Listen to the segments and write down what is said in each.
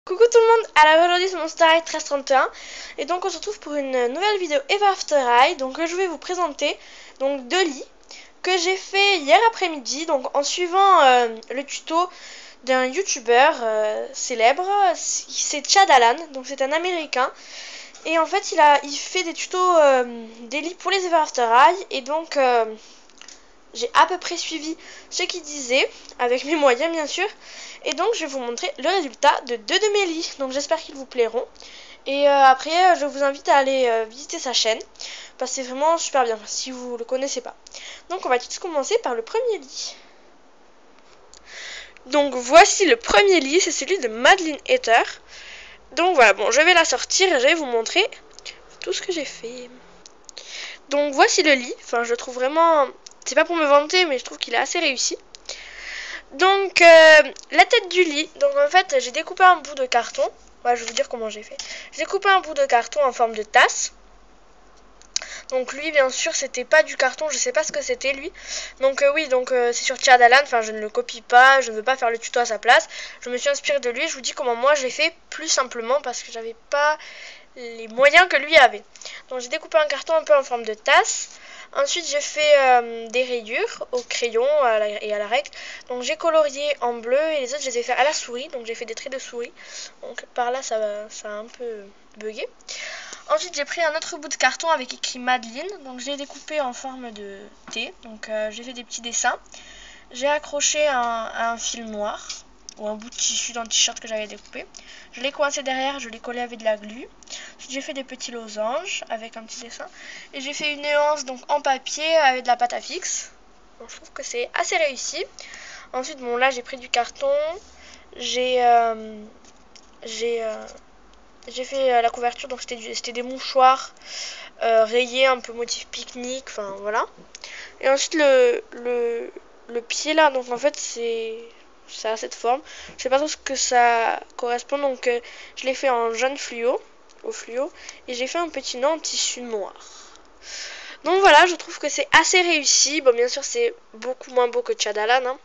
Coucou tout le monde, alors aujourd'hui c'est Monster High 1331 et donc on se retrouve pour une nouvelle vidéo Eva After High. Donc je vais vous présenter donc deux lits que j'ai fait hier après-midi, donc en suivant le tuto d'un youtubeur célèbre. C'est Chad Alan, donc c'est un américain, et en fait il fait des tutos des lits pour les Eva After High, et donc j'ai à peu près suivi ce qu'il disait, avec mes moyens bien sûr. Et donc je vais vous montrer le résultat de deux de mes lits. Donc j'espère qu'ils vous plairont. Et après je vous invite à aller visiter sa chaîne, parce que c'est vraiment super bien si vous le connaissez pas. Donc on va tout de suite commencer par le premier lit. Donc voici le premier lit, c'est celui de Madeline Hatter. Donc voilà, bon, je vais la sortir et je vais vous montrer tout ce que j'ai fait. Donc voici le lit, enfin je le trouve vraiment, c'est pas pour me vanter, mais je trouve qu'il est assez réussi. Donc la tête du lit, donc en fait j'ai découpé un bout de carton. Ouais, je vais vous dire comment j'ai fait. J'ai découpé un bout de carton en forme de tasse. Donc lui bien sûr c'était pas du carton, je sais pas ce que c'était lui. Donc oui, donc c'est sur Chad Alan, enfin je ne le copie pas, je ne veux pas faire le tuto à sa place. Je me suis inspirée de lui, je vous dis comment moi je l'ai fait plus simplement parce que j'avais pas les moyens que lui avait. Donc j'ai découpé un carton un peu en forme de tasse. Ensuite j'ai fait des rayures au crayon et à la règle. Donc j'ai colorié en bleu et les autres je les ai fait à la souris. Donc j'ai fait des traits de souris. Donc par là ça a un peu bugué. Ensuite j'ai pris un autre bout de carton avec écrit Madeline. Donc je l'ai découpé en forme de T. Donc j'ai fait des petits dessins. J'ai accroché un fil noir ou un bout de tissu d'un t-shirt que j'avais découpé. Je l'ai coincé derrière, je l'ai collé avec de la glu. Ensuite j'ai fait des petits losanges avec un petit dessin. Et j'ai fait une nuance donc en papier avec de la pâte à fixe. Donc, je trouve que c'est assez réussi. Ensuite bon là j'ai pris du carton. J'ai fait la couverture, donc c'était des mouchoirs rayés un peu motif pique-nique, enfin voilà. Et ensuite le pied là, donc en fait ça a cette forme. Je sais pas trop ce que ça correspond, donc je l'ai fait en jaune fluo, au fluo, et j'ai fait un petit nœud en tissu noir. Donc voilà, je trouve que c'est assez réussi. Bon, bien sûr c'est beaucoup moins beau que Chad Alan, hein.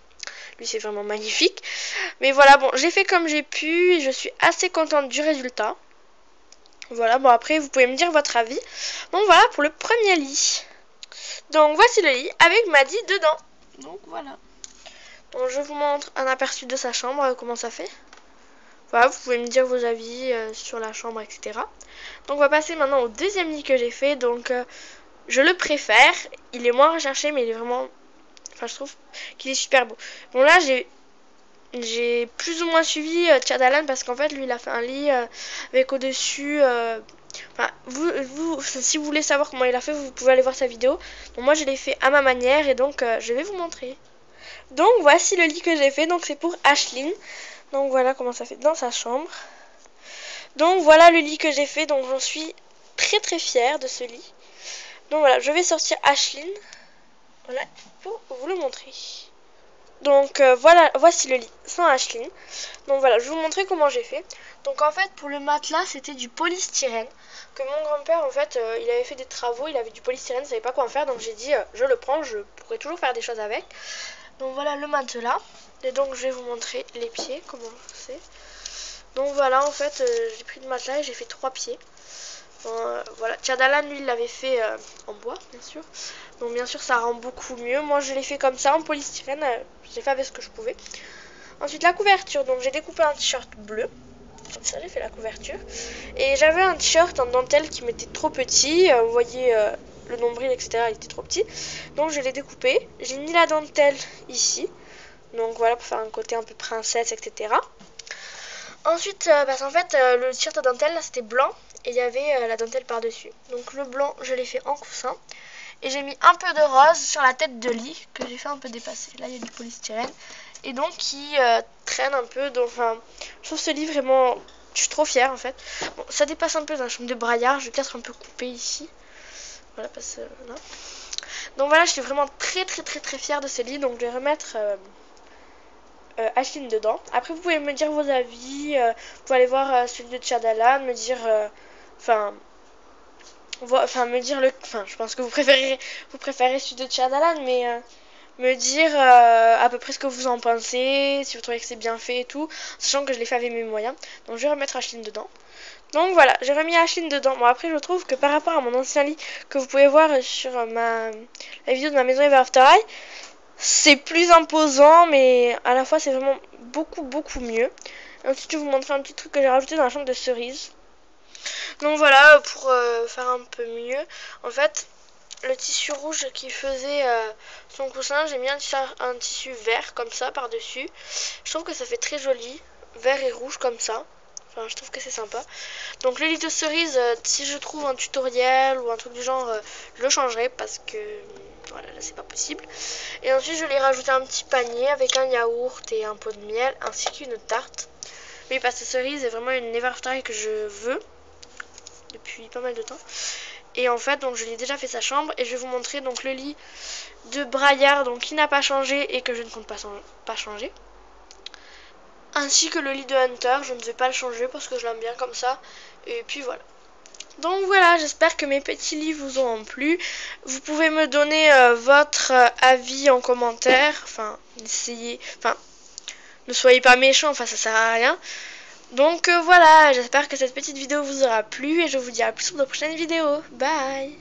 Lui c'est vraiment magnifique. Mais voilà, bon, j'ai fait comme j'ai pu et je suis assez contente du résultat. Voilà, bon après vous pouvez me dire votre avis. Donc voilà pour le premier lit. Donc voici le lit avec Maddy dedans. Donc voilà. Donc je vous montre un aperçu de sa chambre, comment ça fait. Voilà, vous pouvez me dire vos avis sur la chambre, etc. Donc on va passer maintenant au deuxième lit que j'ai fait. Donc je le préfère. Il est moins recherché, mais il est vraiment... Enfin, je trouve qu'il est super beau. Bon là, j'ai plus ou moins suivi Chad Alan parce qu'en fait, lui, il a fait un lit avec au-dessus... Enfin, si vous voulez savoir comment il a fait, vous pouvez aller voir sa vidéo. Donc moi, je l'ai fait à ma manière et donc je vais vous montrer. Donc voici le lit que j'ai fait. Donc c'est pour Ashlyn. Donc voilà comment ça fait dans sa chambre. Donc voilà le lit que j'ai fait. Donc j'en suis très très fière de ce lit. Donc voilà, je vais sortir Ashlyn. Voilà, pour vous le montrer. Donc voilà, voici le lit sans Ashlyn. Donc voilà, je vais vous montrer comment j'ai fait. Donc en fait pour le matelas c'était du polystyrène. Que mon grand-père en fait il avait fait des travaux, il avait du polystyrène, il savait pas quoi en faire. Donc j'ai dit je le prends, je pourrais toujours faire des choses avec. Donc voilà le matelas. Et donc je vais vous montrer les pieds, comment c'est. Donc voilà en fait j'ai pris le matelas et j'ai fait 3 pieds. Voilà, Chad Alan lui il l'avait fait en bois bien sûr. Donc bien sûr ça rend beaucoup mieux. Moi je l'ai fait comme ça en polystyrène, j'ai fait avec ce que je pouvais. Ensuite la couverture, donc j'ai découpé un t-shirt bleu. Comme ça j'ai fait la couverture. Et j'avais un t-shirt en dentelle qui m'était trop petit. Vous voyez le nombril etc. il était trop petit. Donc je l'ai découpé. J'ai mis la dentelle ici. Donc voilà pour faire un côté un peu princesse etc. Ensuite parce qu'en fait le t-shirt à dentelle là c'était blanc. Et il y avait la dentelle par dessus. Donc le blanc je l'ai fait en coussin. Et j'ai mis un peu de rose sur la tête de lit que j'ai fait un peu dépasser. Là il y a du polystyrène. Et donc qui traîne un peu. Donc enfin, je trouve ce lit vraiment... Je suis trop fière en fait. Bon, ça dépasse un peu dans la chambre de braillard. Je vais peut-être un peu couper ici. Voilà, parce que là. Donc voilà, je suis vraiment très très très très fière de ce lit. Donc je vais remettre Ashlyn dedans. Après vous pouvez me dire vos avis. Vous pouvez aller voir celui de Chad Alan. Me dire... Enfin... me dire le... Enfin, je pense que vous préférez celui de Chad Alan. Mais me dire à peu près ce que vous en pensez, si vous trouvez que c'est bien fait et tout, sachant que je l'ai fait avec mes moyens. Donc je vais remettre Ashlyn dedans. Donc voilà, j'ai remis Ashlyn dedans. Bon, après je trouve que par rapport à mon ancien lit que vous pouvez voir sur la vidéo de ma maison Ever After High, c'est plus imposant, mais à la fois c'est vraiment beaucoup mieux. Et ensuite je vais vous montrer un petit truc que j'ai rajouté dans la chambre de Cerise. Donc voilà, pour faire un peu mieux, en fait, le tissu rouge qui faisait son coussin, j'ai mis un tissu vert comme ça par-dessus. Je trouve que ça fait très joli, vert et rouge comme ça. Enfin, je trouve que c'est sympa. Donc le lit de Cerise, si je trouve un tutoriel ou un truc du genre, je le changerai parce que voilà, là c'est pas possible. Et ensuite je lui ai rajouté un petit panier avec un yaourt et un pot de miel ainsi qu'une tarte. Oui, parce que Cerise est vraiment une Ever After High que je veux depuis pas mal de temps. Et en fait, donc je lui ai déjà fait sa chambre et je vais vous montrer donc le lit de Braillard, donc qui n'a pas changé et que je ne compte pas changer. Ainsi que le lit de Hunter, je ne vais pas le changer parce que je l'aime bien comme ça. Et puis voilà. Donc voilà, j'espère que mes petits lits vous ont plu. Vous pouvez me donner votre avis en commentaire. Enfin, essayez. Enfin, ne soyez pas méchants, enfin ça sert à rien. Donc voilà, j'espère que cette petite vidéo vous aura plu et je vous dis à plus pour de prochaines vidéos. Bye!